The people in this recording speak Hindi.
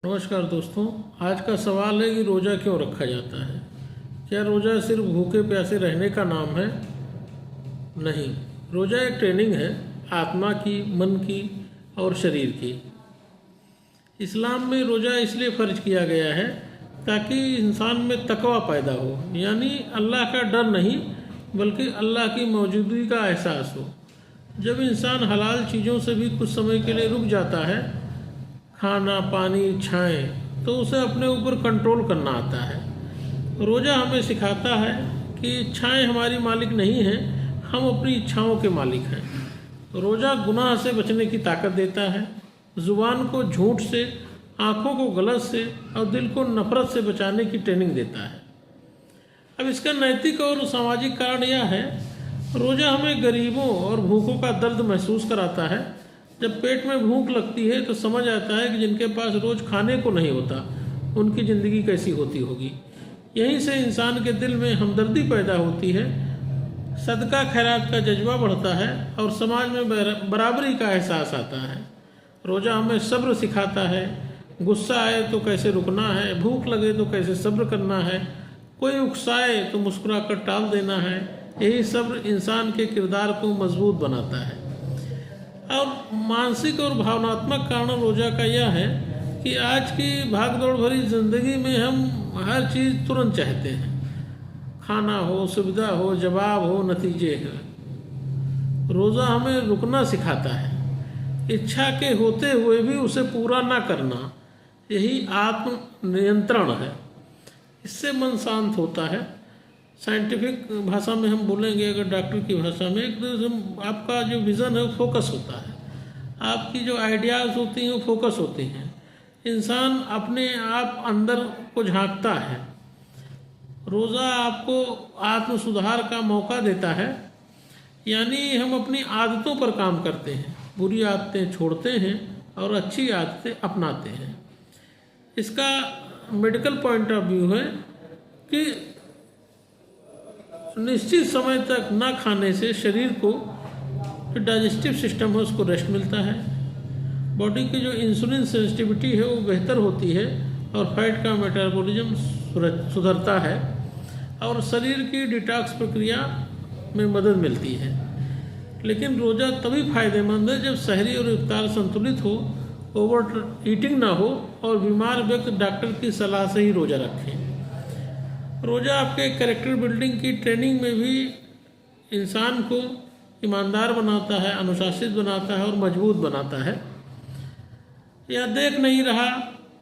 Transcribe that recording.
नमस्कार दोस्तों। आज का सवाल है कि रोज़ा क्यों रखा जाता है। क्या रोज़ा सिर्फ भूखे प्यासे रहने का नाम है? नहीं, रोज़ा एक ट्रेनिंग है, आत्मा की, मन की और शरीर की। इस्लाम में रोज़ा इसलिए फ़र्ज किया गया है ताकि इंसान में तकवा पैदा हो, यानी अल्लाह का डर नहीं बल्कि अल्लाह की मौजूदगी का एहसास हो। जब इंसान हलाल चीज़ों से भी कुछ समय के लिए रुक जाता है, खाना, पानी, इच्छाएँ, तो उसे अपने ऊपर कंट्रोल करना आता है। रोज़ा हमें सिखाता है कि इच्छाएं हमारी मालिक नहीं हैं, हम अपनी इच्छाओं के मालिक हैं। रोज़ा गुनाह से बचने की ताकत देता है, ज़ुबान को झूठ से, आँखों को गलत से और दिल को नफ़रत से बचाने की ट्रेनिंग देता है। अब इसका नैतिक और सामाजिक कारण यह है, रोज़ा हमें गरीबों और भूखों का दर्द महसूस कराता है। जब पेट में भूख लगती है तो समझ आता है कि जिनके पास रोज़ खाने को नहीं होता, उनकी ज़िंदगी कैसी होती होगी। यहीं से इंसान के दिल में हमदर्दी पैदा होती है, सदका खैरात का जज्बा बढ़ता है और समाज में बराबरी का एहसास आता है। रोज़ा हमें सब्र सिखाता है, गुस्सा आए तो कैसे रुकना है, भूख लगे तो कैसे सब्र करना है, कोई उकसाए तो मुस्कुराकर टाल देना है। यही सब्र इंसान के किरदार को मजबूत बनाता है। और मानसिक और भावनात्मक कारण रोज़ा का यह है कि आज की भागदौड़ भरी ज़िंदगी में हम हर चीज़ तुरंत चाहते हैं, खाना हो, सुविधा हो, जवाब हो, नतीजे हो। रोज़ा हमें रुकना सिखाता है, इच्छा के होते हुए भी उसे पूरा ना करना, यही आत्म नियंत्रण है। इससे मन शांत होता है। साइंटिफिक भाषा में हम बोलेंगे, अगर डॉक्टर की भाषा में, एकदम आपका जो विज़न है वो फोकस होता है, आपकी जो आइडियाज़ होती हैं वो फोकस होती हैं। इंसान अपने आप अंदर को झांकता है। रोज़ा आपको आत्म सुधार का मौका देता है, यानी हम अपनी आदतों पर काम करते हैं, बुरी आदतें छोड़ते हैं और अच्छी आदतें अपनाते हैं। इसका मेडिकल पॉइंट ऑफ व्यू है कि निश्चित समय तक ना खाने से शरीर को जो डाइजेस्टिव सिस्टम है उसको रेस्ट मिलता है, बॉडी की जो इंसुलिन सेंसिटिविटी है वो बेहतर होती है और फैट का मेटाबॉलिज्म सुधरता है और शरीर की डिटॉक्स प्रक्रिया में मदद मिलती है। लेकिन रोज़ा तभी फ़ायदेमंद है जब सहरी और इफ्तार संतुलित हो, ओवर ईटिंग ना हो और बीमार व्यक्ति डॉक्टर की सलाह से ही रोज़ा रखें। रोज़ा आपके कैरेक्टर बिल्डिंग की ट्रेनिंग में भी इंसान को ईमानदार बनाता है, अनुशासित बनाता है और मजबूत बनाता है। यह देख नहीं रहा